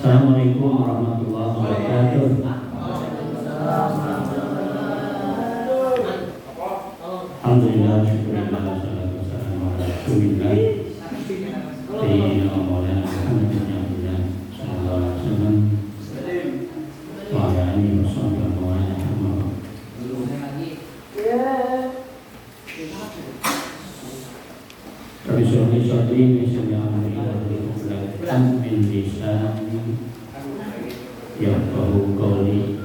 Assalamualaikum warahmatullahi wabarakatuh. Alhamdulillah, syukurillah, wassalatu wassalamu ala rasulillah sayyidina wa maulana Muhammadin sallallahu alaihi wasallam wa ala alihi wa sahbihi wa man walah. Rabbi sholli sadri wa yassir li amri wahlul min lisani yafqahu qawli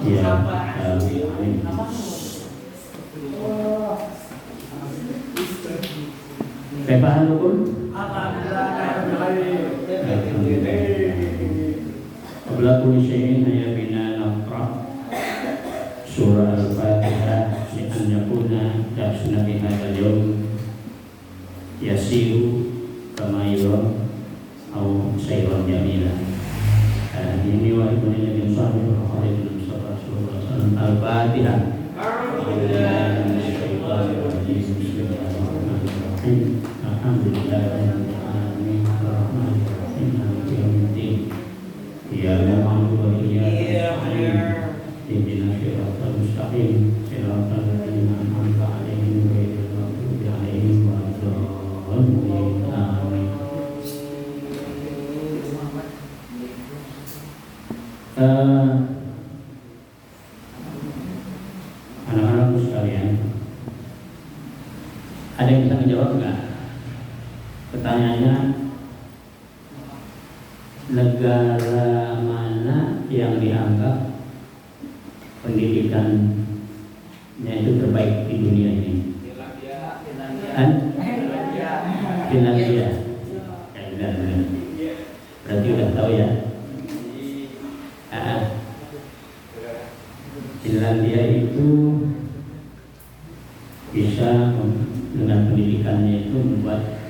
ya amin. Kaifahan hukum? Qabla kulli syai'in hayya bina naqra surah al-Fatihah an yakuna darsuna fi hadzal yawm yasiru kama yura au sayran jamila. Ini wa ibnu Nabi sallallahu alaihi wasallam al-Fatihah. Alhamdulillahirrahmanirrahim ar-Rahmanirrahim maliki yaumiddin iyyaka na'budu wa iyyaka nasta'in ihdinas siratal mustaqim siratal ladzina an'amta 'alaihim ghairil maghdubi 'alaihim waladdallin amin. Anak-anakku sekalian, ada yang bisa menjawab enggak? Pertanyaannya, negara mana yang dianggap pendidikannya itu terbaik di dunia ini? Finlandia. Berarti udah tahu ya. Finlandia itu bisa dengan pendidikannya itu membuat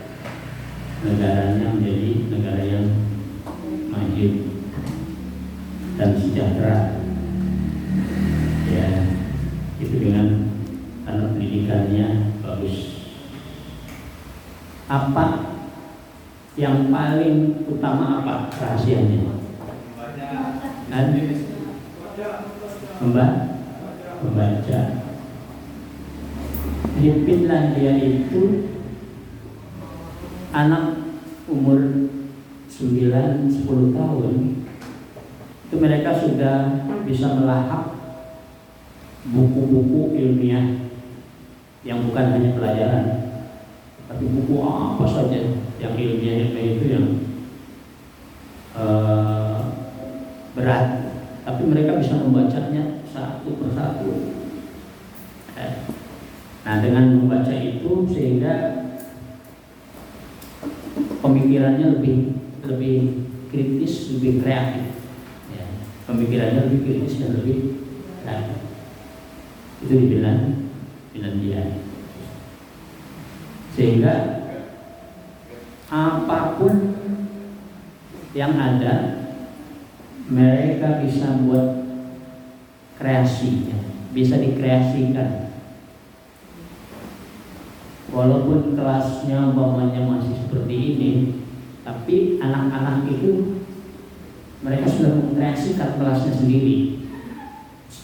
negaranya menjadi negara yang maju dan sejahtera. Ya, itu dengan karena pendidikannya bagus. Apa yang paling utama, apa rahasianya? Membaca. Di Finlandia itu anak umur 9-10 tahun itu mereka sudah bisa melahap buku-buku ilmiah yang bukan hanya pelajaran, tapi buku apa saja yang ilmiah itu yang berat, tapi mereka bisa membacanya satu persatu. Nah, dengan membaca itu sehingga pemikirannya lebih kritis, lebih kreatif. Ya, pemikirannya lebih kritis dan lebih kreatif. Itu di Finlandia. Sehingga apapun yang ada, mereka bisa buat kreasi, ya, bisa dikreasikan. Walaupun kelasnya umpamanya masih seperti ini, tapi anak-anak itu mereka sudah mengkreasikan kelasnya sendiri.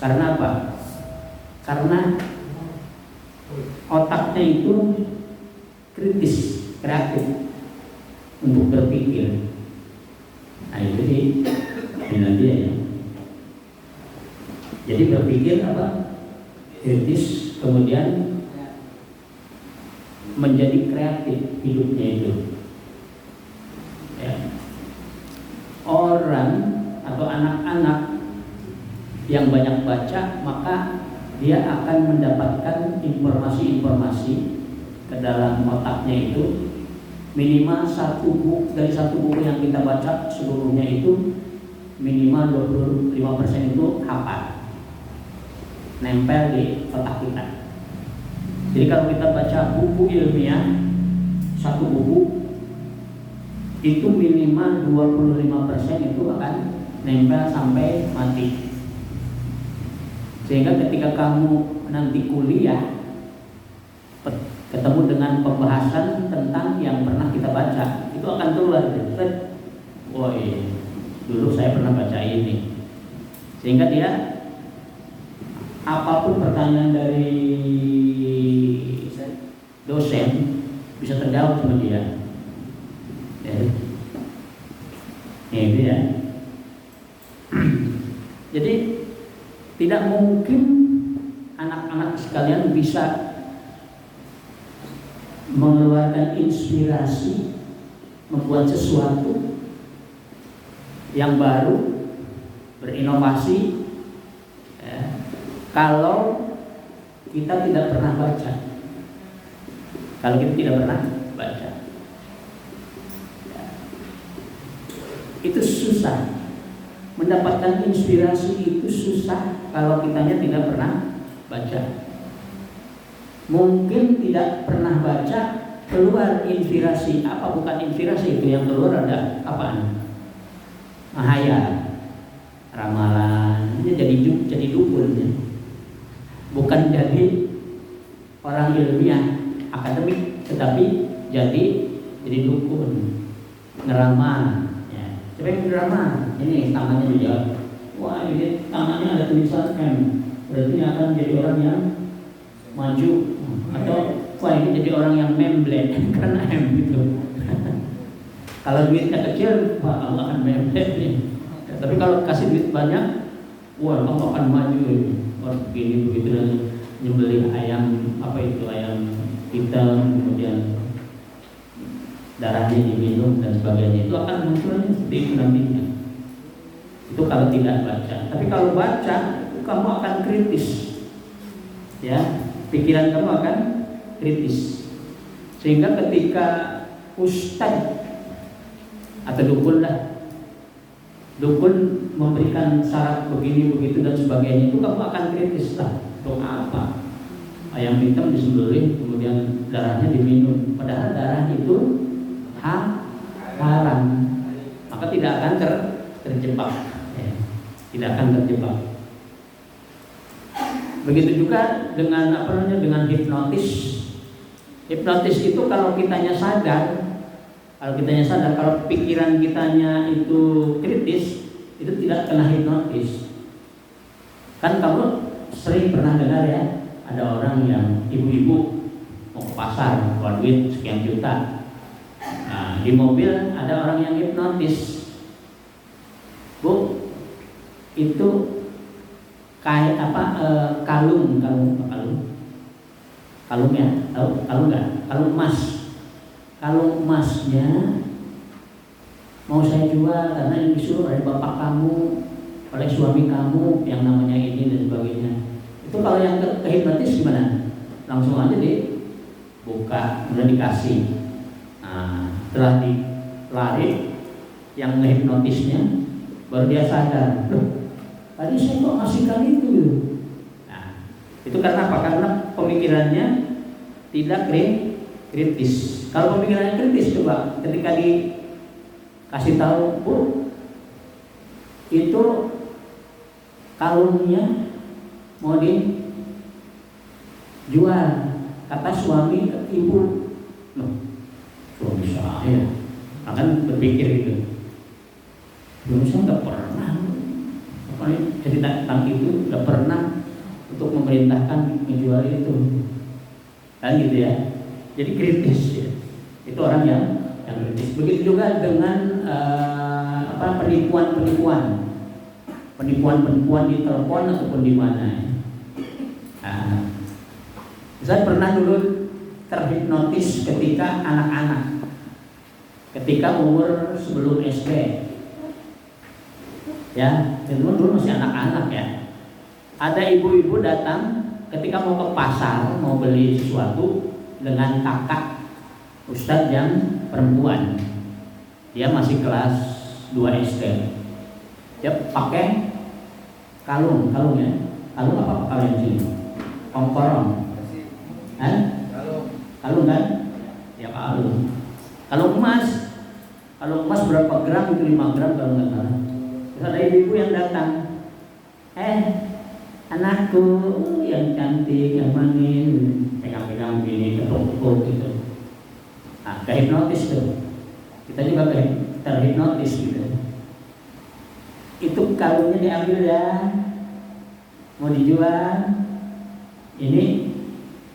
Karena apa? Karena otaknya itu kritis, kreatif untuk berpikir. Nah, itu di Finlandia ya. Jadi berpikir apa? Kritis, kemudian menjadi kreatif hidupnya itu. Ya. Orang atau anak-anak yang banyak baca, maka dia akan mendapatkan informasi-informasi ke dalam otaknya itu minimal dari satu buku yang kita baca seluruhnya itu minimal 25% itu hafal, nempel di otak kita. Jadi kalau kita baca buku ilmiah, satu buku itu minimal 25% itu akan nempel sampai mati. Sehingga ketika kamu nanti kuliah ketemu dengan pembahasan tentang yang pernah kita baca, itu akan keluar. Wah, dulu saya pernah baca ini, sehingga dia apapun pertanyaan dari dosen bisa terjawab sama dia. Itu ya. Jadi tidak mungkin anak-anak sekalian bisa mengeluarkan inspirasi, membuat sesuatu yang baru, berinovasi, ya, kalau kita tidak pernah baca. Kalau kita tidak pernah baca, ya, itu susah. Mendapatkan inspirasi itu susah kalau kitanya tidak pernah baca. Mungkin tidak pernah baca, keluar inspirasi. Apa bukan inspirasi itu yang keluar? Ada apaan? Mahayal, ramalan. Ini jadi dukun ya. Bukan jadi orang ilmiah akademik, tetapi jadi dukun, ngeramal ya. Coba yang ngeramal, ini tangannya juga, wah ini tangannya ada tulisan M, berarti akan jadi orang yang maju. Atau wah ini jadi orang yang memblend karena M gitu. Kalau duitnya kecil, wah kamu akan memblend nih. Tapi kalau kasih duit banyak, wah kamu akan maju. Orang begini begitu dan nyembelih ayam, apa itu ayam hitam, kemudian darahnya diminum dan sebagainya, itu akan muncul seperti itu nantinya. Itu kalau tidak baca. Tapi kalau baca, kamu akan kritis, ya, pikiran kamu akan kritis. Sehingga ketika ustadz atau dukun memberikan syarat begini begitu dan sebagainya, itu kamu akan kritis lah. Untuk apa? Ayam hitam disembelih kemudian darahnya diminum, padahal darah itu haram, maka tidak akan terjebak ya. Tidak akan terjebak. Begitu juga dengan dengan hipnotis. Hipnotis itu kalau kitanya sadar, kalau pikiran kitanya itu kritis, itu tidak kena hipnotis. Kan kamu sering pernah dengar ya, ada orang yang ibu-ibu mau ke pasar, keluar duit sekian juta. Nah, di mobil ada orang yang hipnotis. Bu, itu kayak apa? Kalung ya, tahu kalung nggak? Kalung emas. Kalung emasnya mau saya jual karena ini disuruh oleh bapak kamu, oleh suami kamu yang namanya ini dan sebagainya. Itu kalau yang kehipnotis gimana? Langsung aja dibuka, udah dikasih. Nah, setelah dilari yang ngehipnotisnya, baru dia sadar, loh, tadi saya kok ngasihkan itu. Nah, itu karena apa? Karena pemikirannya tidak kritis. Kalau pemikirannya kritis, coba ketika dikasih tahu, Bu, itu kalungnya mau dijual, kata suami ke ibu. Loh, suami saya akan berpikir gitu. Suami saya nggak pernah, cerita tentang itu nggak pernah untuk memerintahkan menjual itu, kan gitu ya. Jadi kritis ya. Itu orang yang kritis. Begitu juga dengan penipuan di telepon ataupun di mana. Nah, saya pernah dulu terhipnotis ketika anak-anak, ketika umur sebelum SD. Ya, dulu masih anak-anak ya. Ada ibu-ibu datang ketika mau ke pasar mau beli sesuatu dengan kakak ustadz yang perempuan. Dia masih kelas 2 SD. Dia pakai kalung ya. Kalung apa kalian sini? Kongkorong. Kalung kan? Ya kalung. Kalung emas berapa gram? Itu 5 gram kalau nggak salah. Terus ada ibu yang datang. Anakku yang cantik, yang manis, pegang-pegang gini, ketuk-ketuk gitu. Nah, kehipnotis tuh. Kita juga terhipnotis gitu. itu kalungnya diambil ya, mau dijual. Ini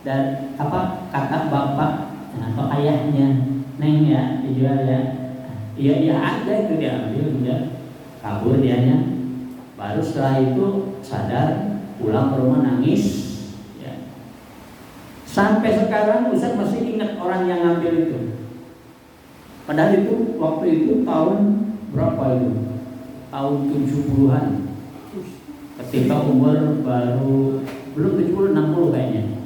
dan apa kata bapak atau ayahnya, Neng ya dijual ya. Iya ada itu diambil, udah kabur dianya. Baru setelah itu sadar, pulang ke rumah nangis ya. Sampai sekarang Ustaz masih ingat orang yang ngambil itu. Padahal itu waktu itu tahun berapa itu? Tahun 70-an. Ketika umur baru belum 70, 60 kayaknya.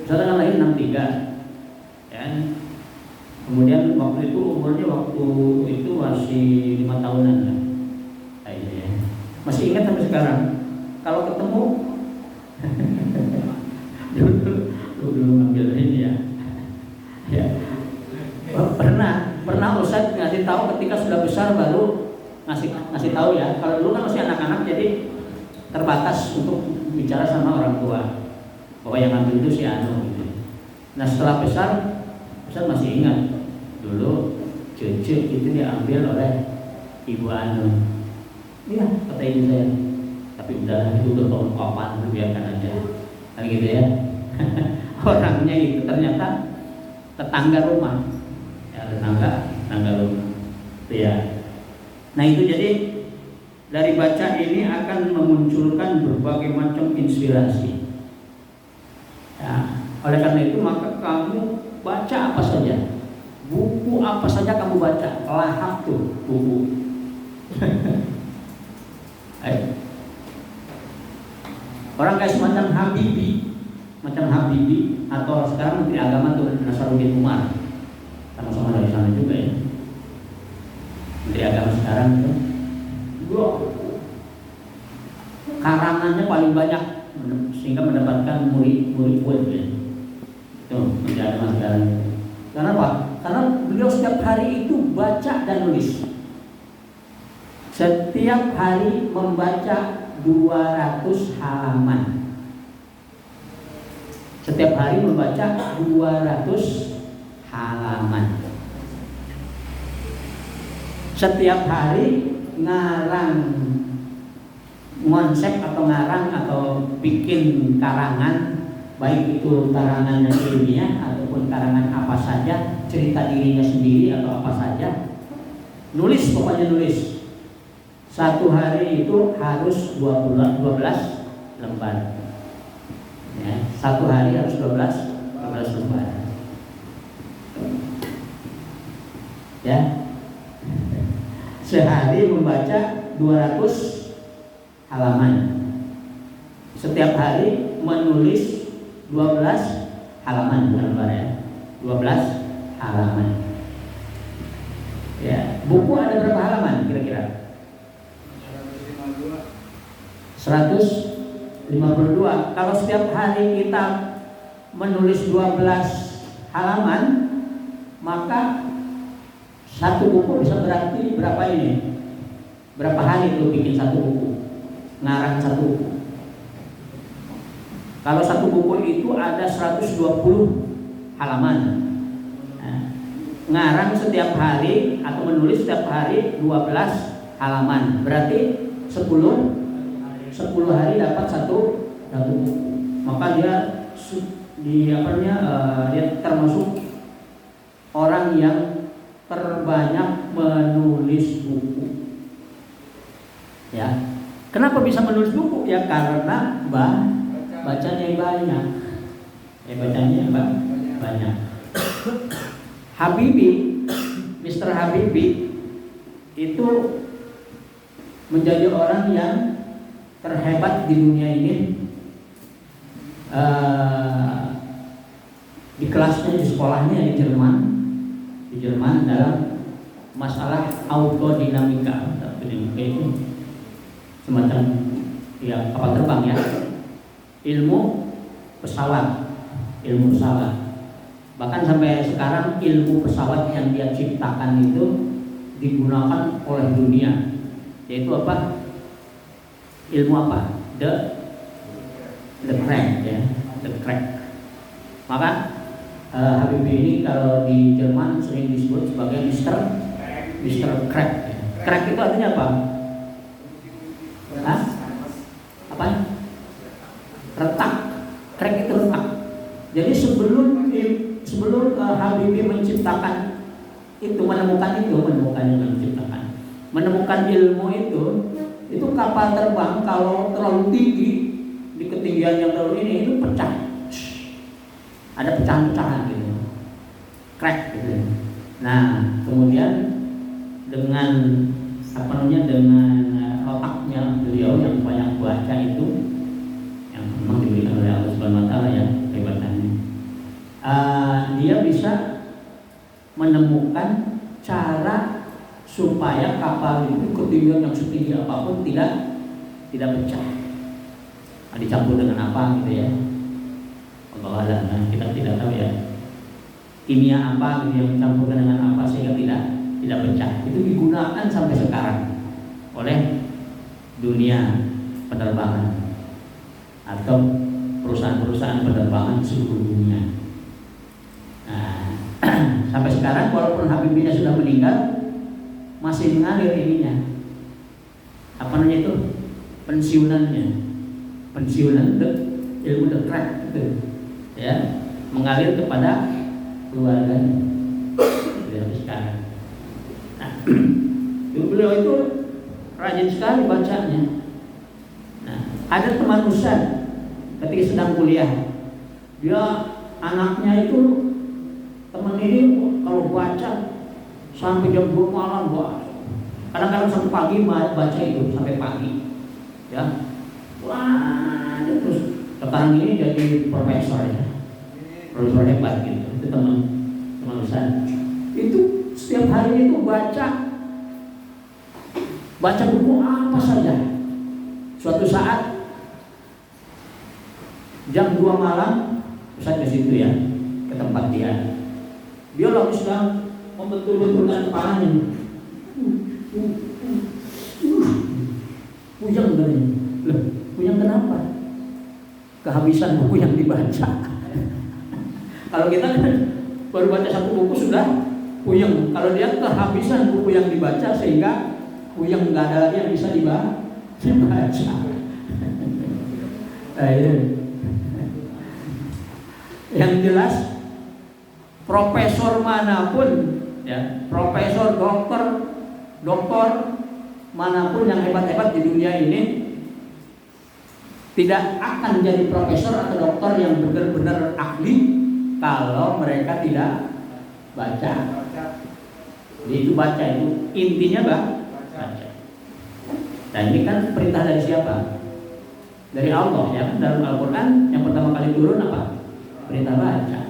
Ustaz kan lahir 63 ya. Kemudian waktu itu umurnya waktu itu masih 5 tahunan ya. Kayaknya ya. Masih ingat sampai sekarang. Kalau ketemu dulu ngambil ini ya. Ya. Pernah Ustaz ngasih tahu ketika sudah besar baru ngasih tahu ya. Kalau dulu kan masih anak-anak jadi terbatas untuk bicara sama orang tua bahwa yang ngambil itu si Anu gitu. Nah setelah besar Ustaz masih ingat dulu cucu itu diambil oleh Ibu Anu. Iya kata ibu saya. Tapi udah itu udah tahun kapan, biarkan aja. Kan gitu ya. Orangnya itu ternyata tetangga rumah. Ya, tetangga rumah. Ya. Nah itu jadi dari baca ini akan memunculkan berbagai macam inspirasi. Ya, oleh karena itu maka kamu baca apa saja, buku apa saja kamu baca, lahap tuh buku. Orang kayak semacam Habibie atau sekarang Menteri Agama tuh Nasaruddin Umar, sama-sama dari sana juga ya. Menteri Agama sekarang itu, karangannya paling banyak sehingga mendapatkan murid-murid ya. Tuh Menteri Agama sekarang. Karena apa? Karena beliau setiap hari itu baca dan nulis. Setiap hari membaca 200 halaman. Setiap hari membaca 200 halaman. Setiap hari ngarang konsep atau ngarang atau bikin karangan, baik itu karangan yang ilmiah ataupun karangan apa saja, cerita dirinya sendiri atau apa saja. Nulis, pokoknya nulis. Satu hari itu harus 12 lembar. Ya, satu hari harus 12 lembar. Ya. Sehari membaca 200 halaman. Setiap hari menulis 12 halaman lembar ya. 12 halaman. Ya, buku ada berapa halaman kira-kira? 152. Kalau setiap hari kita menulis 12 halaman, maka satu buku bisa berarti berapa ini? Berapa hari itu bikin satu buku? Ngarang satu buku. Kalau satu buku itu ada 120 halaman. Nah, ngarang setiap hari atau menulis setiap hari 12 halaman. Berarti 10 hari dapat satu buku. Maka dia dia termasuk orang yang terbanyak menulis buku. Ya. Kenapa bisa menulis buku? Ya karena bacanya banyak. Bacanya banyak. Mr. Habibie itu menjadi orang yang terhebat di dunia ini. Di kelasnya, di sekolahnya di Jerman dalam masalah autodinamika. Itu semacam ya kapal terbang ya, ilmu pesawat. Bahkan sampai sekarang ilmu pesawat yang dia ciptakan itu digunakan oleh dunia. Yaitu apa? Ilmu apa? The crack ya, the crack. Maka Habibie ini kalau di Jerman sering disebut sebagai Mr. Crack. Crack itu artinya apa? menciptakan itu, menemukan yang menciptakan, menemukan ilmu itu kapal terbang kalau terlalu tinggi di ketinggian yang terlalu ini itu pecah, ada pecahan-pecahan gitu, crack gitu. Nah kemudian dengan dengan otaknya beliau yang banyak baca itu, yang memang diberikan oleh Allah Subhanahu Wa Taala ya kehebatannya, dia bisa menemukan cara supaya kapal itu ketinggian yang setinggi apapun tidak pecah. Dicampur dengan apa gitu ya, Allah alam. Nah, kita tidak tahu ya kimia apa gitu yang dicampurkan dengan apa sehingga tidak pecah. Itu digunakan sampai sekarang oleh dunia penerbangan atau perusahaan-perusahaan penerbangan seluruh dunia. Nah, sampai sekarang walaupun Habibie sudah meninggal masih mengalir ininya, apa namanya itu, pensiunan ilmu crack itu ya, mengalir kepada keluarganya sampai sekarang. Nah, beliau itu rajin sekali bacanya. Nah, ada teman ustaz ketika sedang kuliah, dia anaknya itu teman ini kalau baca sampai jam 2 malam baca. Kadang-kadang sampai pagi baca itu sampai pagi. Ya. Wah, terus sekarang ini jadi profesor ya. Profesor hebat gitu. Itu teman ustaz. Itu setiap hari itu baca buku apa saja. Suatu saat jam 2 malam ustaz ke situ ya, ke tempat dia. Dia lagi sedang membetul-betulkan kepalanya. Puyeng katanya. Loh, puyeng kenapa? Kehabisan buku yang dibaca. Kalau kita kan baru baca satu buku sudah puyeng. Kalau dia kehabisan buku yang dibaca sehingga puyeng, nggak ada lagi yang bisa dibaca. Yang jelas profesor manapun ya, profesor, doktor manapun yang hebat-hebat di dunia ini tidak akan jadi profesor atau doktor yang benar-benar ahli kalau mereka tidak baca. Jadi itu baca itu intinya baca. Dan ini kan perintah dari siapa? Dari Allah ya. Dalam Al-Quran yang pertama kali turun apa? Perintah baca.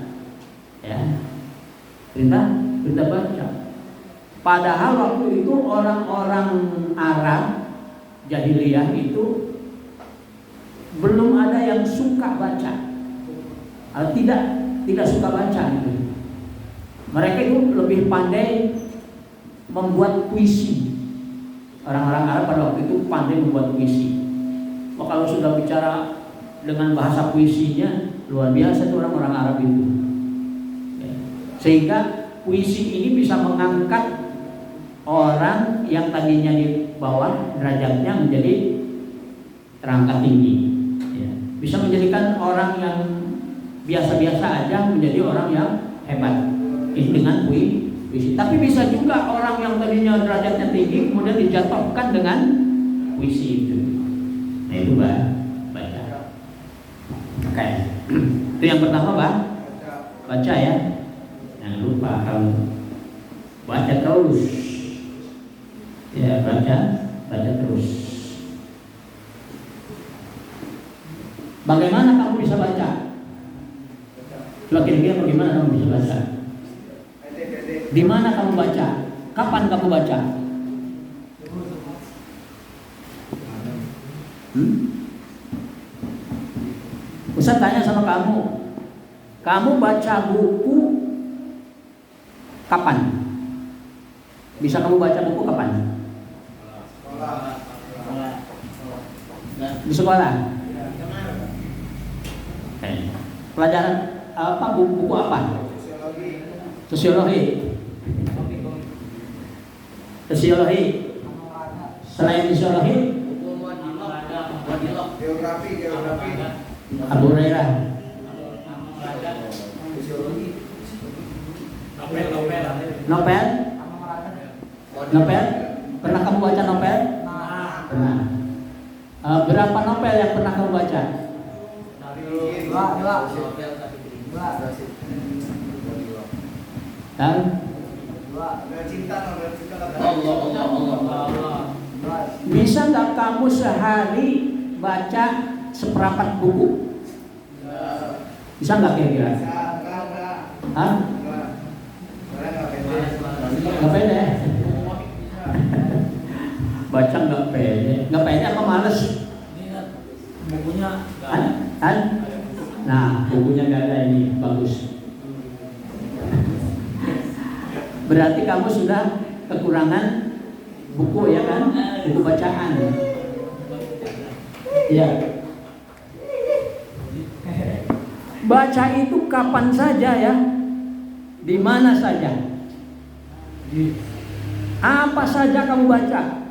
Ya. Perintah baca. Padahal waktu itu orang-orang Arab jahiliyah itu belum ada yang suka baca. Tidak suka baca gitu. Mereka itu lebih pandai membuat puisi. Orang-orang Arab pada waktu itu pandai membuat puisi. Kalau sudah bicara dengan bahasa puisinya luar biasa tuh orang-orang Arab itu. Ya. Sehingga puisi ini bisa mengangkat orang yang tadinya di bawah derajatnya menjadi terangkat tinggi. Ya. Bisa menjadikan orang yang biasa-biasa aja menjadi orang yang hebat. Ini dengan puisi. Tapi bisa juga orang yang tadinya derajatnya tinggi kemudian dijatuhkan dengan puisi itu. Nah itu baca. Oke. Itu yang pertama baca ya. Jangan lupa kamu baca terus. Ya baca terus. Bagaimana kamu bisa baca? Coba kira-kira bagaimana kamu bisa baca? Di mana kamu baca? Kapan kamu baca? Ustaz tanya sama kamu baca buku kapan? Bisa kamu baca buku kapan? Di sekolah. Pelajaran apa? Buku apa? Sosiologi. Selain sosiologi, geografi. Abu Hurairah. Novel? Novel? Pernah kamu baca novel? Pernah. Berapa novel yang pernah kamu baca? Dua. Dan bisa nggak kamu sehari baca seperempat buku? Bisa nggak kira-kira? Hah? Nggak pede? Baca nggak pede? Nggak pede apa males? Bukunya Nah, bukunya nggak ada, ini bagus. Berarti kamu sudah kekurangan buku, ya kan? Buku bacaan. Ya. Baca itu kapan saja ya, di mana saja, apa saja kamu baca.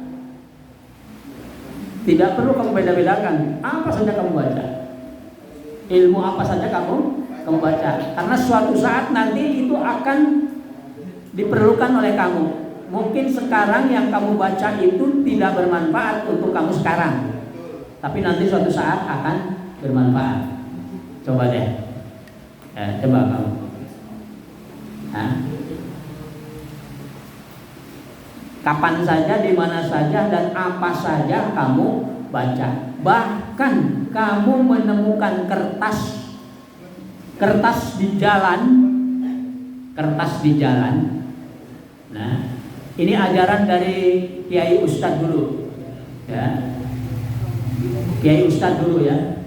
Tidak perlu kamu beda-bedakan, apa saja kamu baca. Ilmu apa saja kamu baca, karena suatu saat nanti itu akan diperlukan oleh kamu. Mungkin sekarang yang kamu baca itu tidak bermanfaat untuk kamu sekarang, tapi nanti suatu saat akan bermanfaat. Coba deh, coba kamu. Kapan saja, di mana saja, dan apa saja kamu baca. Bahkan kamu menemukan kertas di jalan. Nah, ini ajaran dari Kiai Ustadz dulu, ya. Kiai Ustadz dulu ya.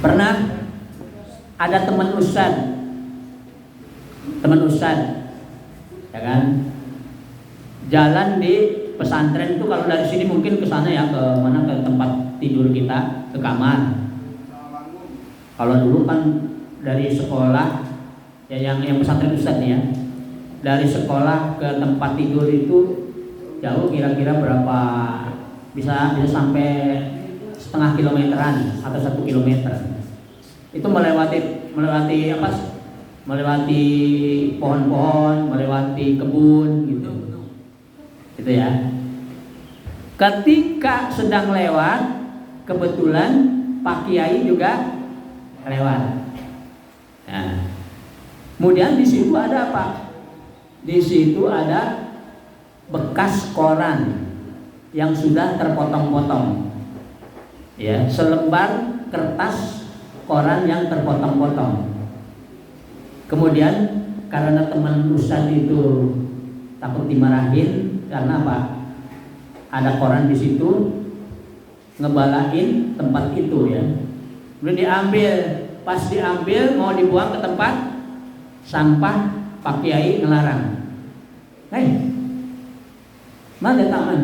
Pernah ada teman Ustadz, ya kan? Jalan di pesantren itu, kalau dari sini mungkin ke sana ya, ke mana, ke tempat tidur kita, ke kamar. Kalau dulu kan dari sekolah ya, yang pesantren Ustadz nih ya, dari sekolah ke tempat tidur itu jauh, kira-kira berapa, bisa sampai setengah kilometeran atau 1 kilometer. Itu melewati apa? Melewati pohon-pohon, melewati kebun gitu. Gitu ya. Ketika sedang lewat, kebetulan Pak Kiai juga lewat. Nah, kemudian di situ ada apa? Di situ ada bekas koran yang sudah terpotong-potong. Ya, selembar kertas koran yang terpotong-potong. Kemudian karena teman Ustadz itu takut dimarahin, karena apa? Ada koran di situ, ngebalain tempat itu ya. Kemudian diambil, pas diambil mau dibuang ke tempat sampah, Pak Kiai ngelarang. Mana taman?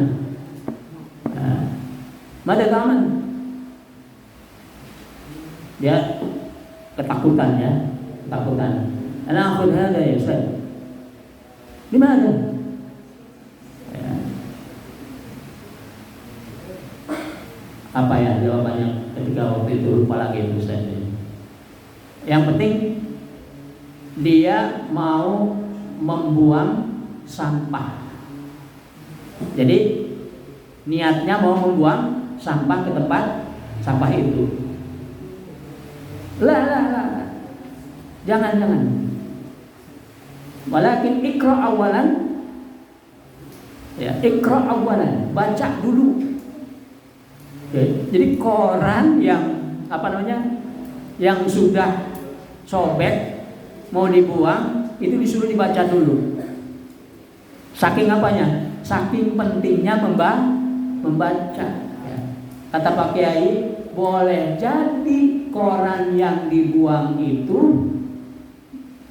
Mana taman? Dia ketakutan ya, ketakutan. Anak aku ada ya Ustaz. Di mana? Ya. Apa ya jawabannya ketika waktu itu, lupa lagi Ustaz. Yang penting dia mau membuang sampah. Jadi niatnya mau membuang sampah ke tempat sampah itu. Lah. Jangan. Walakin ikra awalan. Ya, ikra awalan, baca dulu. Oke. Jadi koran yang yang sudah sobek mau dibuang itu disuruh dibaca dulu. Saking apanya? Saking pentingnya membaca. Ya. Kata Pak Kiai, boleh jadi koran yang dibuang itu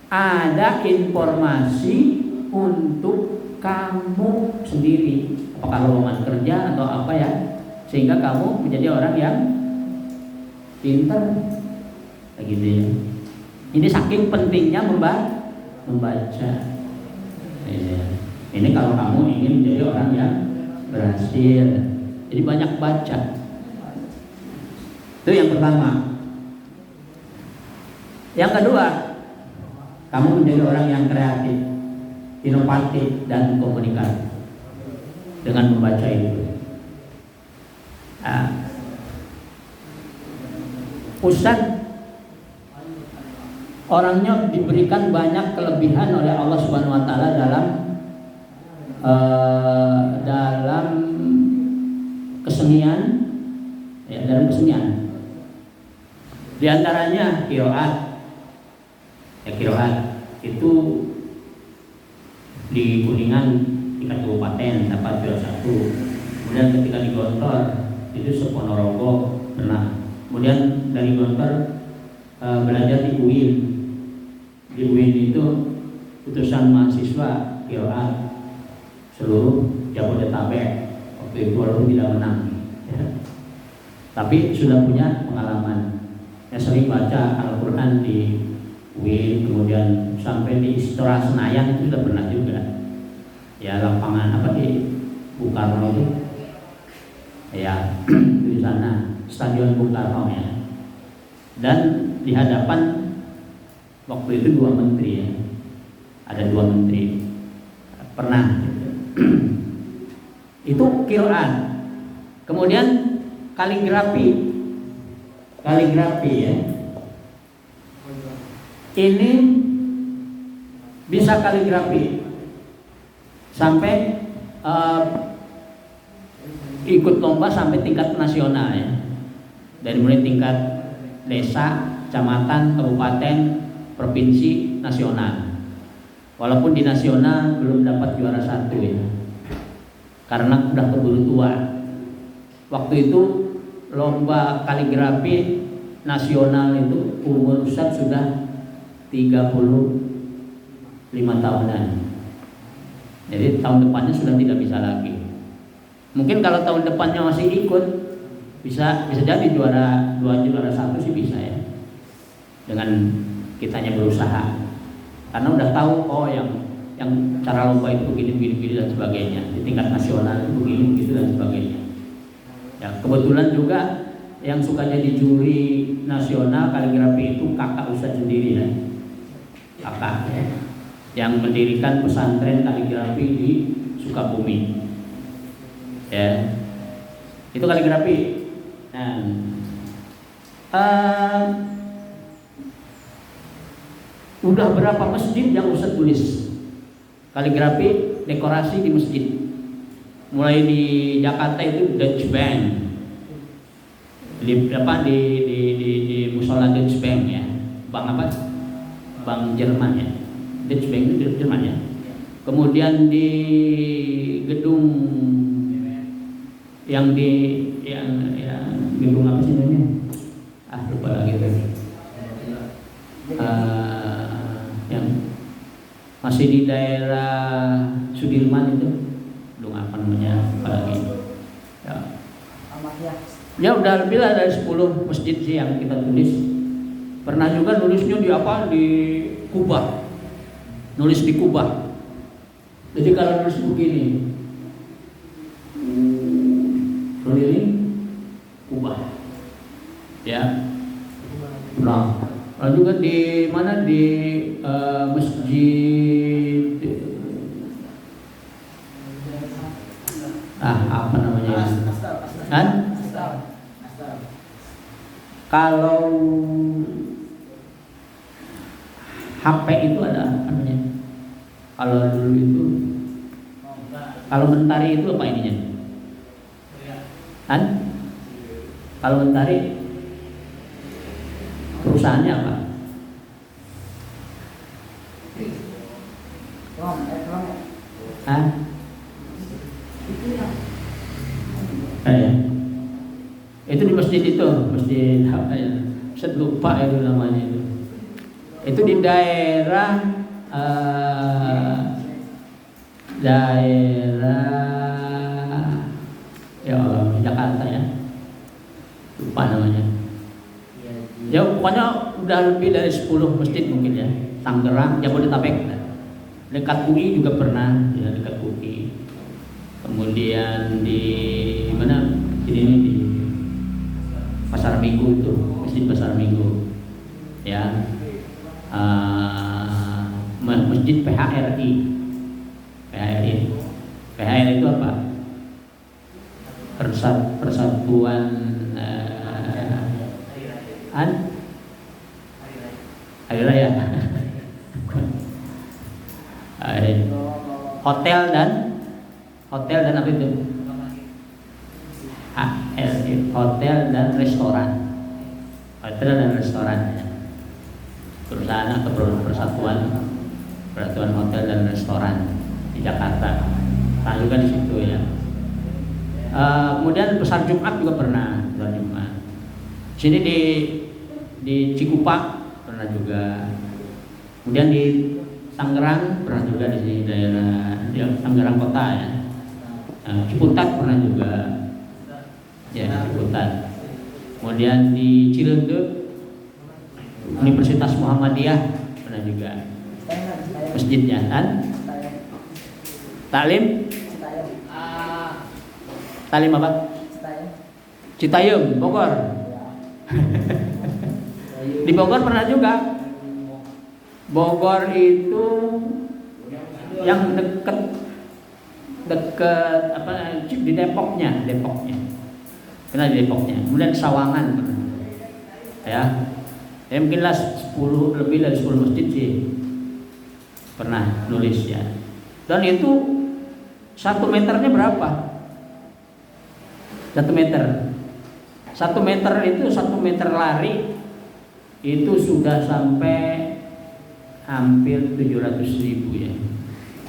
ada informasi untuk kamu sendiri, apakah lowongan kerja atau apa ya, sehingga kamu menjadi orang yang pintar, gitu ya. Ini saking pentingnya membaca. Ini kalau kamu ingin menjadi orang yang berhasil, jadi banyak baca. Itu yang pertama. Yang kedua, kamu menjadi orang yang kreatif, inovatif, dan komunikatif dengan membaca itu. Ustadz orangnya diberikan banyak kelebihan oleh Allah Subhanahu Wa Taala dalam kesenian, ya, dalam kesenian. Di antaranya qiraat. Ya, qiraat itu di Kuningan tingkat kabupaten dapat juara 1. Kemudian ketika di Gontor itu Ponorogo pernah. Kemudian dari Gontor belajar di UIN. Di UIN itu utusan mahasiswa qiraat seluruh Jabodetabek. Waktu itu walaupun tidak menang, ya. Tapi sudah punya pengalaman. Saya sering baca Al-Quran di UIN, kemudian sampai di Istora Senayan itu sudah pernah juga. Ya, lapangan apa di Bung Karno itu, ya, di sana Stadion Bung Karno, ya. Dan di hadapan waktu itu 2 menteri, ya. Ada 2 menteri pernah gitu. Itu qiraat. Kemudian kaligrafi, ya. Ini bisa kaligrafi sampai ikut lomba sampai tingkat nasional, ya. Dari mulai tingkat desa, kecamatan, kabupaten, provinsi, nasional. Walaupun di nasional belum dapat juara 1, ya. Karena udah keburu tua. Waktu itu lomba kaligrafi nasional itu umur Ustadz sudah 35 tahunan. Jadi tahun depannya sudah tidak bisa lagi. Mungkin kalau tahun depannya masih ikut bisa jadi juara 2, juara 1 sih bisa, ya. Dengan kitanya berusaha. Karena udah tahu yang cara lomba itu begini dan sebagainya. Di tingkat nasional itu begini begitu dan sebagainya. Ya, kebetulan juga yang suka jadi juri nasional kaligrafi itu kakak Ustadz sendiri, ya. Kakak, ya, yang mendirikan pesantren kaligrafi di Sukabumi, ya. Itu kaligrafi. Nah, udah berapa masjid yang Ustadz tulis kaligrafi dekorasi di masjid? Mulai di Jakarta itu Dutch Bank, di musola Dutch Bank, ya. Bank apa? Bank Jerman, ya. Dutch Bank itu Jerman, ya. Kemudian di gedung yang gedung apa sih namanya? Lupa lagi tuh. Yang masih di daerah Sudirman itu, apa namanya, apalagi, ya. Ya udah lebih lah dari 10 masjid sih yang kita tulis. Pernah juga nulisnya di Kubah, nulis di Kubah. Jadi kalau nulis begini, keliling Kubah, ya. Nah, lalu juga di mana, di masjid apa namanya? Kan? Kalau HP itu ada namanya. Kalau dulu itu, kalau Mentari itu apa ininya? Kan? Kalau Mentari perusahaannya apa? Hah? Ya. Itu di masjid itu, masjid apa ya? Saya lupa itu namanya itu. Itu di daerah ya Allah, Jakarta, ya. Lupa namanya. Ya pokoknya udah lebih dari 10 masjid mungkin, ya. Tangerang, Jabodetabek. Dekat UI juga pernah, ya, dekat UI. Kemudian di mana? Ini di Pasar Minggu itu, masjid Pasar Minggu, ya. HL itu apa? Persatuan hari raya. Hotel dan apa itu? HL, hotel dan restoran. Hotel dan restoran. Perusahaan atau persatuan hotel dan restoran di Jakarta. Nah, juga di situ ya. Kemudian besar Jumat juga pernah, besar Jumat. Sini di Cikupa pernah juga. Kemudian di Tangerang pernah juga, di sini daerah di Tangerang kota ya. Ciputat pernah juga. Ya, Ciputat. Kemudian di Ciledug Universitas Muhammadiyah pernah juga. Masjidnya kan? Taklim apa? Citayam, Bogor. Di Bogor pernah juga. Bogor itu yang deket apa di Depoknya. Pernah di Depoknya. Kemudian Sawangan pernah. Ya mungkinlah 10 lebih dari 10 masjid sih pernah nulis ya. Dan itu 1 meternya berapa? 1 meter. 1 meter itu 1 meter lari itu sudah sampai hampir 700.000 ya.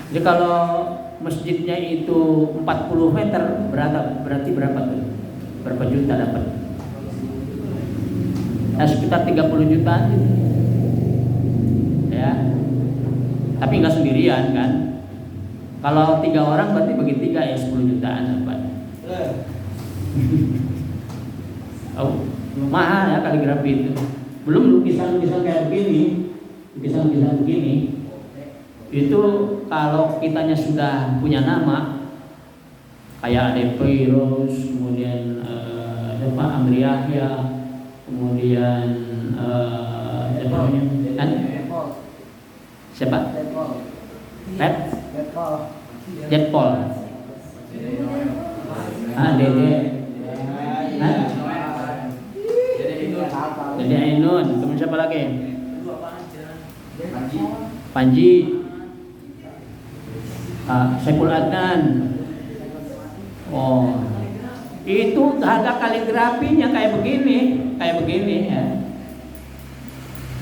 Jadi kalau masjidnya itu 40 meter berarti berapa tuh? Berapa juta dapat? Sekitar 30 jutaan gitu. Ya. Tapi nggak sendirian kan? Kalau 3 orang berarti bagi 3 ya 10 jutaan dapat. Oh, mahal ya kaligrafi itu. Belum lukisan-lukisan kayak begini, lukisan-lukisan begini. Itu kalau kitanya sudah punya nama, kayak Ade Peiros, kemudian Amri Yahya, kemudian siapa? Jetpol. Dede Ainun. Kemudian siapa lagi? Panji. Saiful Adnan. Oh, itu harga kaligrafinya kayak begini ya.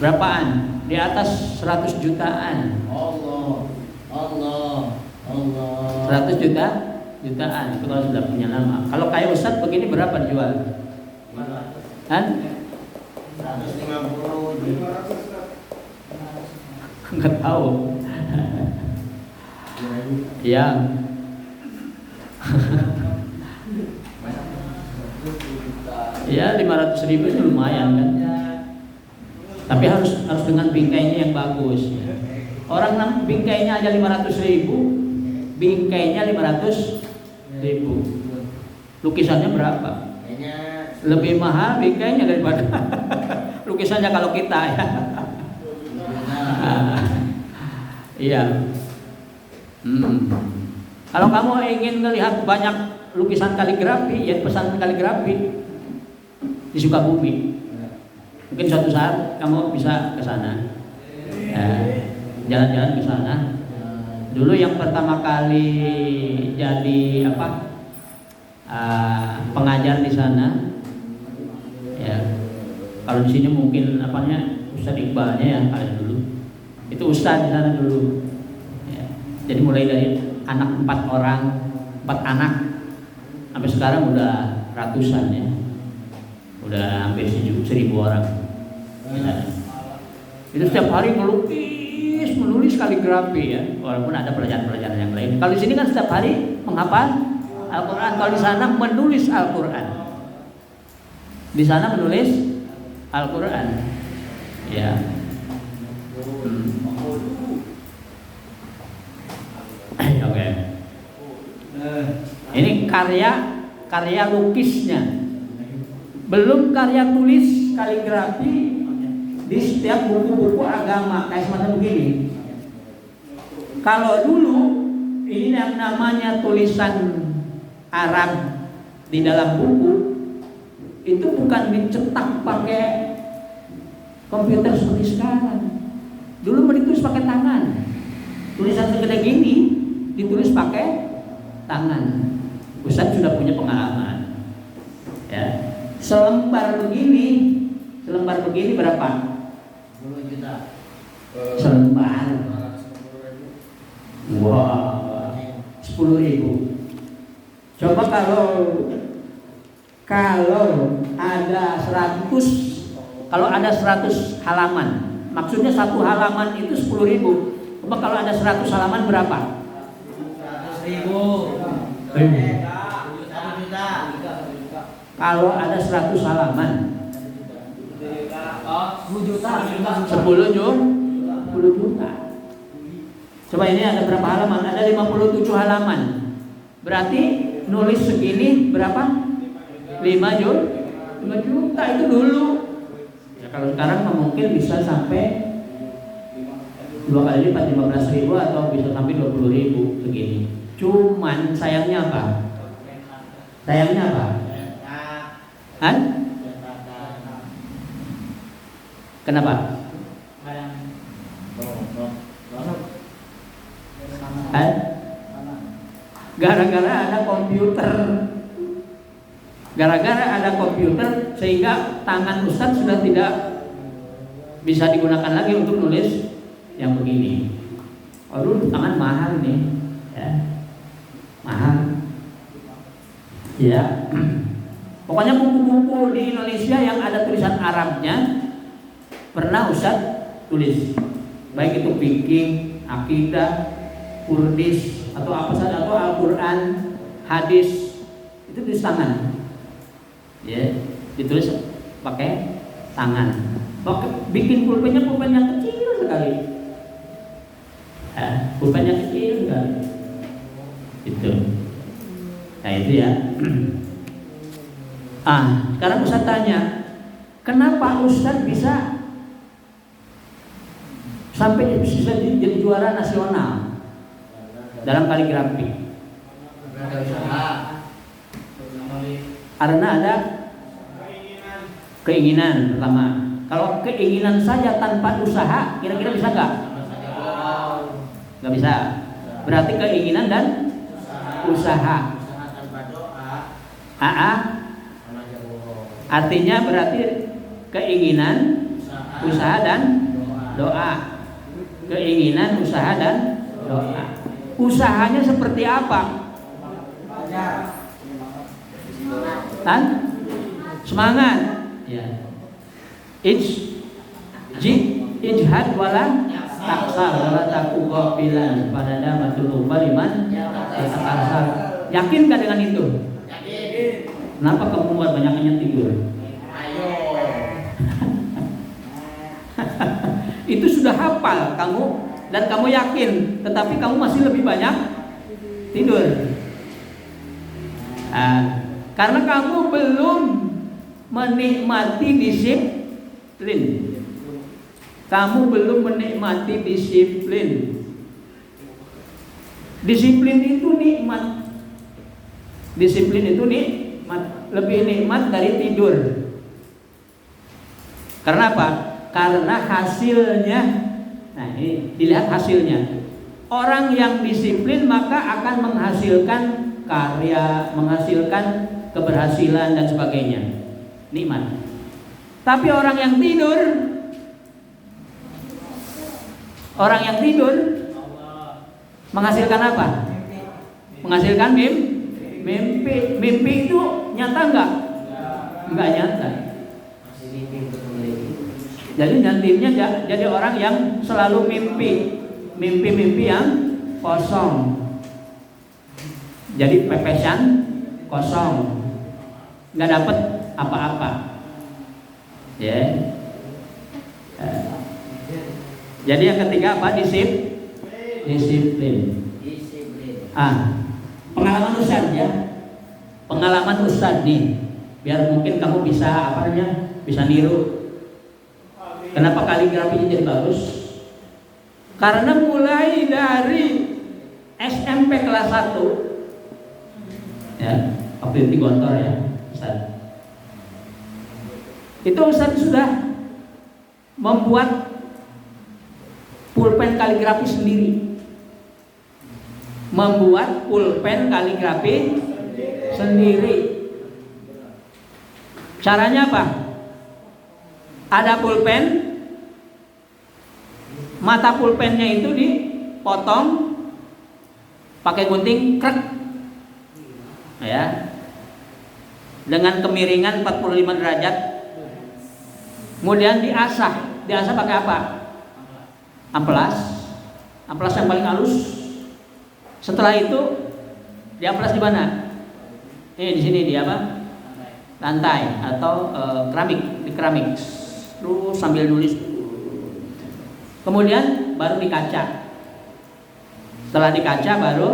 Berapaan? Di atas 100 jutaan. Allah. 100 jutaan itu kalau sudah punya nama. Kalau kayak Ustadz begini berapa dijual? Kan? 150. Enggak tahu. Ya. Ya 500.000 itu lumayan kan. Tapi harus dengan bingkainya yang bagus. Orang bingkainya aja 500.000, bingkainya 500.000. Lukisannya berapa? Lebih mahal bingkainya daripada lukisannya kalau kita ya. Iya. Kalau kamu ingin melihat banyak lukisan kaligrafi, ya pesan kaligrafi di Sukabumi. Mungkin suatu saat kamu bisa ke sana. Jalan-jalan ke sana. Dulu yang pertama kali jadi pengajar di sana. Ya. Kalau di sini mungkin Ustadz Iqbalnya ya kalian dulu. Itu Ustadz di sana dulu. Ya. Jadi mulai dari anak 4 orang, 4 anak sampai sekarang udah ratusan ya. Udah hampir 1.000 orang. Ya. Itu setiap hari menulis kaligrafi ya. Walaupun ada pelajaran-pelajaran yang lain. Kalau di sini kan setiap hari menghafal Al-Quran. Kalau di sana menulis Al-Quran. Di sana menulis Al-Quran. Ya. Oke. Ini karya lukisnya. Belum karya tulis kaligrafi di setiap buku-buku agama kayak semacam begini. Kalau dulu ini yang namanya tulisan Arab di dalam buku itu bukan dicetak pakai komputer seperti sekarang. Dulu ditulis pakai tangan. Tulisan segede gini ditulis pakai tangan. Ustaz sudah punya pengalaman. Ya. Selembar begini berapa? 10 juta. Selembar. Wah, 10.000. Coba kalau ada 100 halaman, maksudnya satu halaman itu 10.000. Coba kalau ada 100 halaman berapa? 100.000. 1 juta. Kalau ada 100 halaman 10 juta. 10 juta. Coba ini ada berapa halaman? Ada 57 halaman. Berarti nulis segini berapa? 5 juta itu dulu. Ya, kalau sekarang mungkin bisa sampai 2 kali lipat 15.000 atau bisa sampai 20.000 segini. Cuman sayangnya apa? Hah? Kenapa? Hah? Gara-gara ada komputer sehingga tangan Ustadz sudah tidak bisa digunakan lagi untuk nulis yang begini. Aduh, tangan mahal nih, ya. Mahal. Ya. Pokoknya buku-buku di Indonesia yang ada tulisan Arabnya pernah Ustadz tulis. Baik itu fikih, akidah, Kurdis atau apa saja, atau Al-Quran, hadis, itu tulis tangan. Ya, ditulis pakai tangan. Bikin pulpen yang kecil sekali. Pulpen yang kecil sekali. Itu. Nah itu ya. Sekarang Ustaz tanya, kenapa Ustaz bisa sampai bisa jadi juara nasional dalam kaligrafi? Karena ada keinginan pertama. Kalau keinginan saja tanpa usaha, kira-kira bisa nggak? Nggak bisa. Berarti keinginan dan usaha. Artinya berarti keinginan, usaha dan doa. Keinginan, usaha dan doa. Usahanya seperti apa? Semangat. Ya. Ijhad wala taksar wala taku qabilan pada damatul baliman taksar. Yakinkah dengan itu? Yakin. Kenapa kamu buat banyaknya tidur? Ayo. Itu sudah hafal kamu dan kamu yakin, tetapi kamu masih lebih banyak tidur. Karena kamu belum menikmati disiplin. Kamu belum menikmati disiplin. Disiplin itu nikmat. Disiplin itu nikmat, lebih nikmat dari tidur. Karena apa? Karena hasilnya. Nah, ini dilihat hasilnya. Orang yang disiplin maka akan menghasilkan karya, menghasilkan keberhasilan dan sebagainya. Nikmat. Tapi orang yang tidur menghasilkan apa? Menghasilkan mimpi. Mimpi itu nyata enggak? Enggak nyata. Jadi nantinya jadi orang yang selalu mimpi yang kosong. Jadi pepesan kosong, nggak dapat apa-apa. Ya. Jadi yang ketiga apa? Disiplin. Pengalaman Ustaz ya. Pengalaman Ustaz nih, biar mungkin kamu bisa bisa niru. Kenapa kaligrafinya jadi bagus? Karena mulai dari SMP kelas 1 ya, waktu itu di Gontor ya Ustaz. Itu Ustaz sudah membuat pulpen kaligrafi sendiri. Membuat pulpen kaligrafi sendiri. Caranya apa? Ada pulpen, mata pulpennya itu dipotong pakai gunting krek, ya, dengan kemiringan 45 derajat. Kemudian diasah pakai apa? Amplas yang paling halus. Setelah itu diamplas di mana? Di sini di apa? Lantai atau keramik, di keramik. Terus sambil nulis. Kemudian baru di kaca. Setelah di kaca baru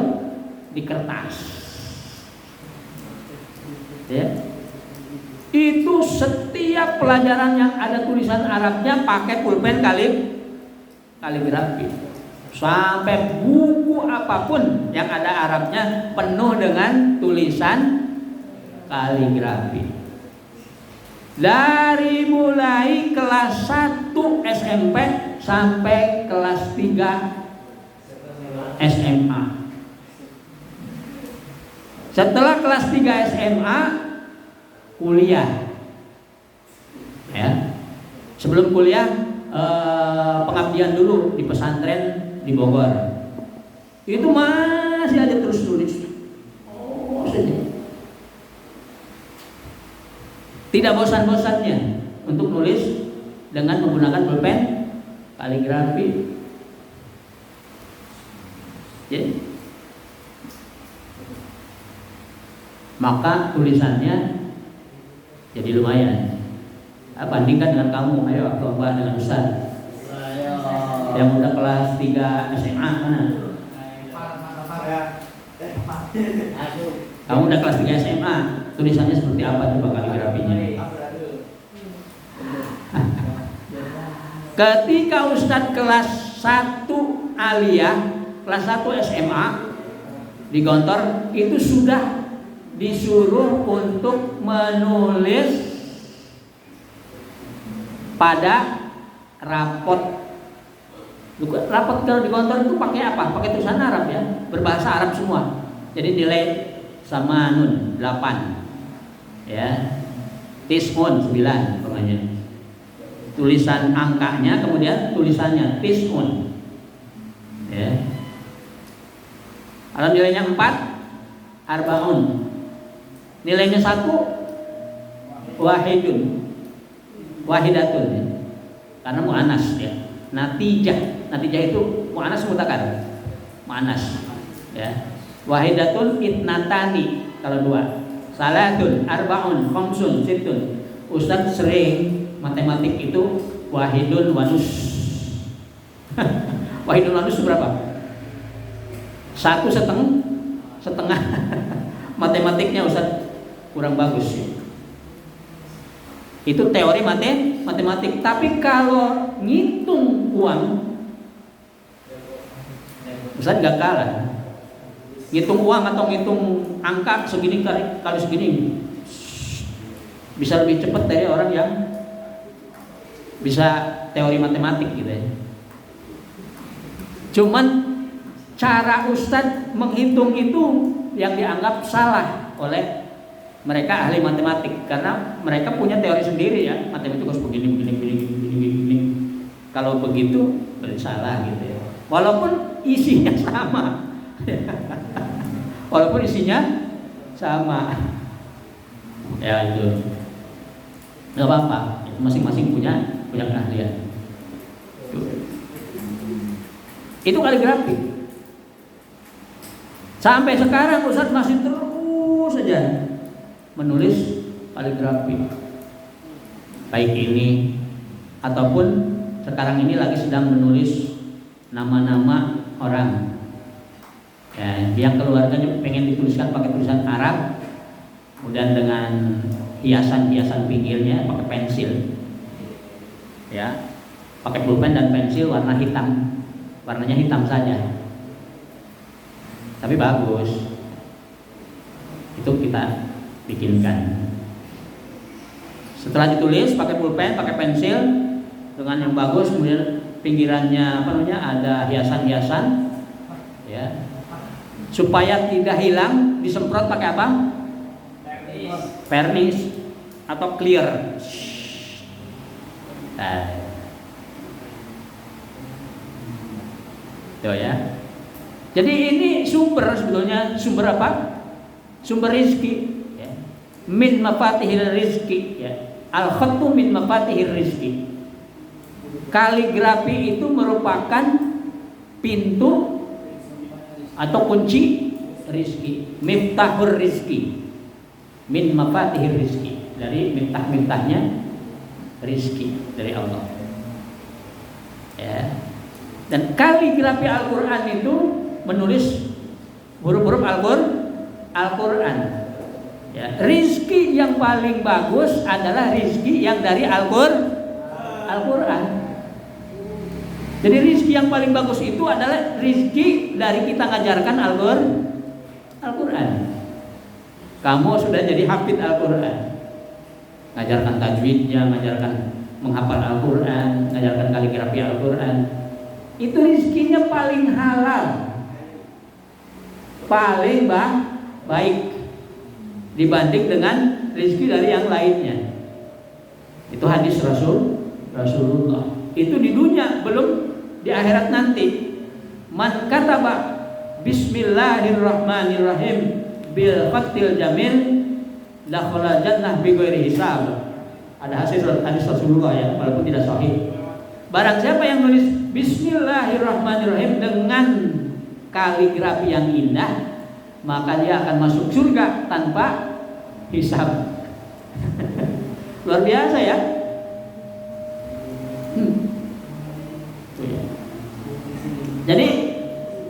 di kertas. Ya. Itu setiap pelajaran yang ada tulisan Arabnya pakai pulpen kaligrafi. Sampai buku apapun yang ada Arabnya penuh dengan tulisan kaligrafi. Dari mulai kelas 1 SMP sampai kelas 3 SMA. Setelah kelas 3 SMA kuliah. Ya. Sebelum kuliah pengabdian dulu di pesantren di Bogor. Itu masih ada terus tulis. Tidak bosan-bosannya untuk nulis dengan menggunakan pulpen kaligrafi. Ya. Maka tulisannya jadi lumayan. Bandingkan dengan kamu, ayo lomba dengan Ustaz. Yang udah kelas 3 SMA mana? Kamu udah kelas 3 SMA, tulisannya seperti apa coba kaligrafinya? Ketika Ustadz kelas 1 aliyah, kelas 1 SMA di Gontor itu sudah disuruh untuk menulis pada rapot. Rapot kalau di Gontor itu pakai apa? Pakai tulisan Arab ya, berbahasa Arab semua. Jadi nilai sama nun 8 ya, tismun 9 pokoknya. Tulisan angkanya kemudian tulisannya tismun ya. Kalau nilainya 4 arbaun, nilainya 1 wahidatun ya. Karena mu'anas ya. Natijah itu mu'anas mutakan. Mu'anas ya. Wahidatun itnatani kalau 2. Salatun arbaun khamsun sittun. Ustaz sering matematik itu wahidun wanus. Wahidun wanus itu berapa? 1,5. Matematiknya Ustaz kurang bagus ya. Itu teori matematik. Tapi kalau ngitung uang Ustaz nggak kalah. Ngitung uang atau ngitung angka segini kali segini bisa lebih cepat dari orang yang bisa teori matematik gitu ya. Cuman cara Ustadz menghitung itu yang dianggap salah oleh mereka ahli matematik, karena mereka punya teori sendiri ya, matematik harus begini. Kalau begitu berarti salah gitu ya. Walaupun isinya sama. Walaupun isinya sama. Ya itu. Enggak apa-apa, masing-masing punya keahlian. Itu kaligrafi. Sampai sekarang Ustaz masih terus saja menulis kaligrafi. Baik ini ataupun sekarang ini lagi sedang menulis nama-nama orang. Ya, yang keluarganya pengen dituliskan pakai tulisan Arab, kemudian dengan hiasan-hiasan pinggirnya pakai pensil. Ya, pakai pulpen dan pensil warna hitam. Warnanya hitam saja. tapi bagus. Itu kita bikinkan. Setelah ditulis pakai pulpen, pakai pensil dengan yang bagus, kemudian pinggirannya ada hiasan-hiasan, ya, supaya tidak hilang, disemprot pakai apa? Vernis atau clear. Nah, tuh ya. Jadi ini sebetulnya sumber apa? Sumber rizki. Ya. Min mafatihil rizki. Ya. Al-khattu min mafatihir rizki. Kaligrafi itu merupakan pintu atau kunci rizki. Miftahur rizki. Min mafatihir rizki. Dari miftah-miftahnya rizki dari Allah. Ya. Dan kaligrafi Al-Quran itu menulis huruf-huruf Al-Quran. Ya. Rizki yang paling bagus adalah rizki yang dari Al-Quran. Jadi rizki yang paling bagus itu adalah rizki dari kita ngajarkan Al-Quran. Kamu sudah jadi hafid Al-Quran, ngajarkan tajwidnya, ngajarkan menghafal Al-Quran, ngajarkan kaligrafi Al-Quran. Itu rizkinya paling halal, paling baik dibanding dengan rizki dari yang lainnya. Itu hadis Rasulullah. Itu di dunia, belum di akhirat nanti. Man kataba Bismillahirrahmanirrahim bil khatil jamil dakhala jannah bighairi hisab. Ada hadis Rasulullah ya, walaupun tidak sahih. Barang siapa yang nulis Bismillahirrahmanirrahim dengan kaligrafi yang indah, maka dia akan masuk surga tanpa hisab. Luar biasa ya. Jadi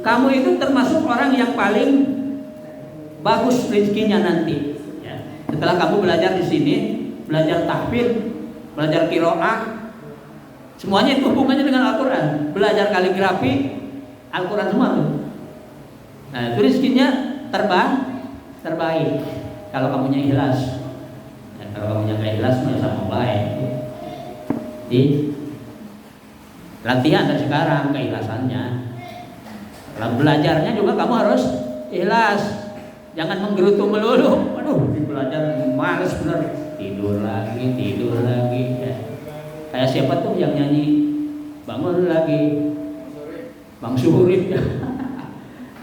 kamu itu termasuk orang yang paling bagus rezekinya nanti. Ya. Setelah kamu belajar di sini, belajar tahfidz, belajar qiraah, semuanya itu hubungannya dengan Al-Quran. Belajar kaligrafi, Al-Quran semua tuh. Nah, itu rezekinya terbaik kalau kamunya ikhlas. Ya, kalau kamunya nggak ikhlas, sama baik. Jadi latihan dari sekarang keikhlasannya. Dalam belajarnya juga kamu harus ikhlas. Jangan menggerutu melulu. Aduh, belajar males bener. Tidur lagi. Ya. Kayak siapa tuh yang nyanyi bangun lagi, Bang Surip.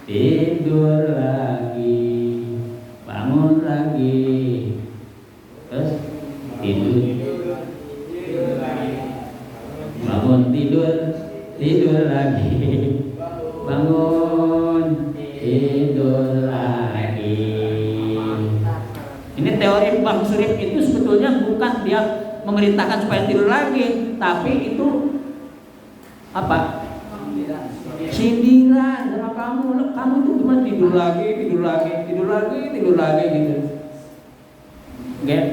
Tidur lagi, bangun lagi, terus tidur bangun tidur lagi, bangun tidur lagi. Ini teori Bang Surip itu sebetulnya bukan dia memerintahkan supaya tidur lagi, tapi itu apa? Sindiran sama kamu tuh cuma tidur lagi gitu.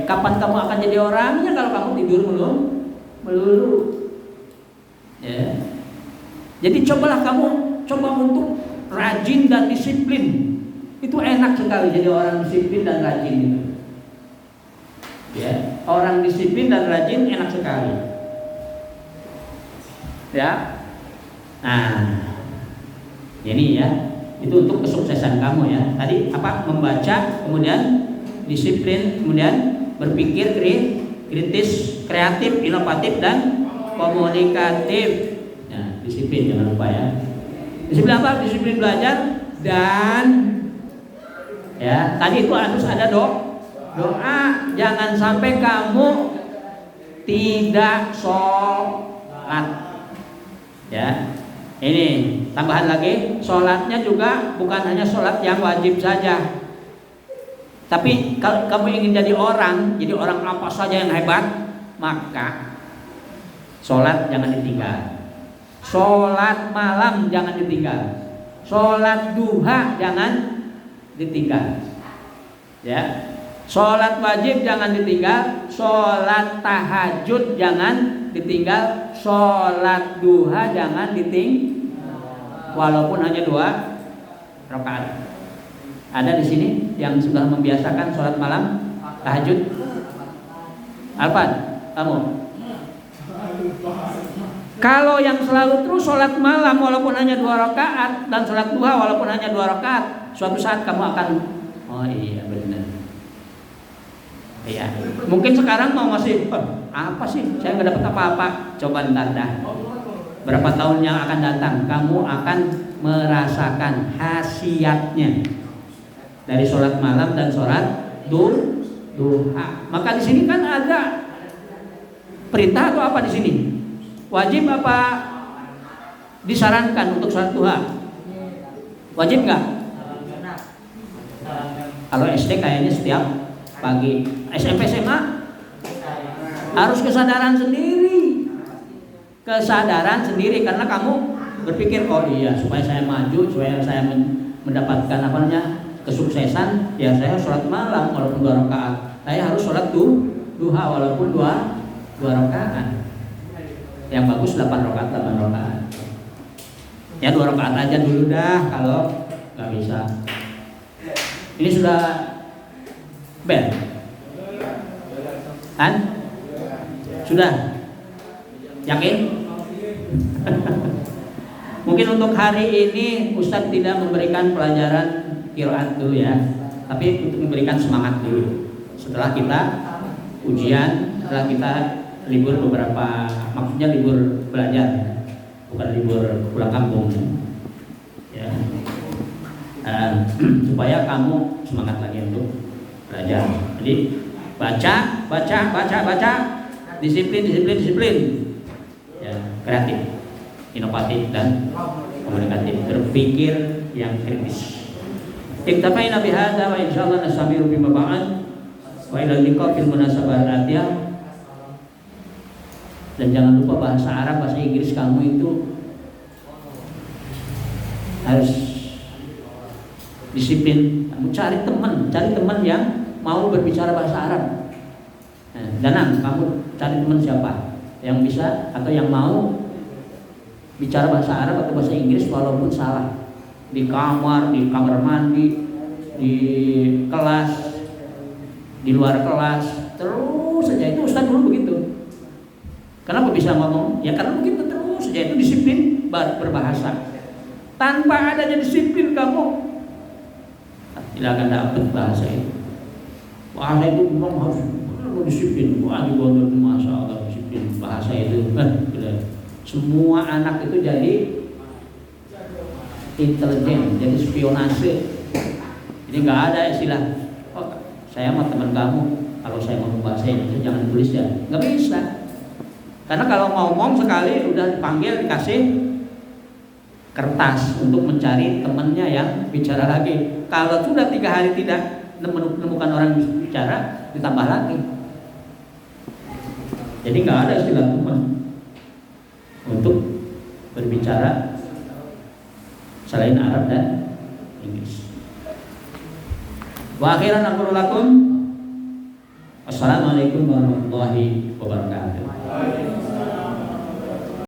Kapan kamu akan jadi orangnya kalau kamu tidur melulu? Ya. Jadi coba untuk rajin dan disiplin. Itu enak sekali jadi orang disiplin dan rajin itu. Ya, orang disiplin dan rajin enak sekali. Ya. Nah, ini ya, itu untuk kesuksesan kamu ya. Tadi apa? Membaca, kemudian disiplin, kemudian berpikir kritis, kreatif, inovatif dan komunikatif. Ya, disiplin jangan lupa ya. Disiplin apa? Disiplin belajar dan ya, tadi itu harus ada doa. Jangan sampai kamu tidak sholat. Ya. Ini tambahan lagi, sholatnya juga bukan hanya sholat yang wajib saja. Tapi kalau kamu ingin jadi orang apa saja yang hebat, maka sholat jangan ditinggal. Sholat malam jangan ditinggal. Sholat duha jangan ditinggal. Ya. Sholat wajib jangan ditinggal. Sholat tahajud jangan ditinggal. Sholat duha jangan ditinggal. Walaupun hanya 2 rakaat. Ada di sini yang sudah membiasakan sholat malam tahajud? Alfan, kamu? Kalau yang selalu terus sholat malam walaupun hanya 2 rakaat dan sholat duha walaupun hanya 2 rakaat, suatu saat kamu akan, oh iya benar. Iya. Mungkin sekarang mau masih apa sih? Saya nggak dapat apa-apa. Coba ntar dah. Berapa tahun yang akan datang, kamu akan merasakan khasiatnya dari sholat malam dan sholat duha. Maka di sini kan ada perintah atau apa di sini? Wajib apa disarankan untuk sholat duha? Wajib nggak? Kalau SD kayaknya setiap pagi. SMP SMA harus kesadaran sendiri. Kesadaran sendiri karena kamu berpikir oh iya supaya saya maju, supaya saya mendapatkan apa namanya kesuksesan, ya saya sholat malam walaupun 2 rakaat. Saya harus sholat duha walaupun 2 rakaat. Yang bagus 8 rakaat. Ya 2 rakaat aja dulu dah kalau nggak bisa. Ini sudah bel, kan? Sudah yakin? Mungkin untuk hari ini Ustadz tidak memberikan pelajaran qiraat dulu ya, tapi untuk memberikan semangat dulu. Setelah kita ujian, setelah kita libur beberapa, maksudnya libur belajar, bukan libur pulang kampung ya. Supaya kamu semangat lagi untuk belajar. Jadi baca, disiplin ya, kreatif, inovatif dan komunikatif, berpikir yang kritis. Iktafaina bihadza wa insyaallah nastamiru bima ba'd wa ila liqa fil munasabah atiyah. Dan jangan lupa bahasa Arab, bahasa Inggris kamu itu harus disiplin. Kamu cari teman yang mau berbicara bahasa Arab. Danang, kamu cari teman siapa yang bisa atau yang mau bicara bahasa Arab atau bahasa Inggris walaupun salah. Di kamar mandi, di kelas, di luar kelas, terus saja. Itu Ustaz dulu begitu. Kenapa bisa ngomong? Ya karena begitu terus saja. Itu disiplin berbahasa. Tanpa adanya disiplin kamu tidak akan dapat bahasa itu. Bahasa itu memang harus disiplin. Wah, di Gondor masalah disiplin bahasa itu. Semua anak itu jadi intelijen, jadi spionase. Jadi nggak ada istilah, oh saya sama teman kamu kalau saya ngomong bahasa Indonesia jangan tulis ya, nggak bisa. Karena kalau ngomong sekali udah dipanggil dikasih kertas untuk mencari temannya yang bicara lagi. Kalau sudah 3 hari tidak menemukan orang bicara, ditambah lagi. Jadi nggak ada istilah teman untuk berbicara selain Arab dan Inggris. Wa akhiran aqulu lakum assalamualaikum warahmatullahi wabarakatuh.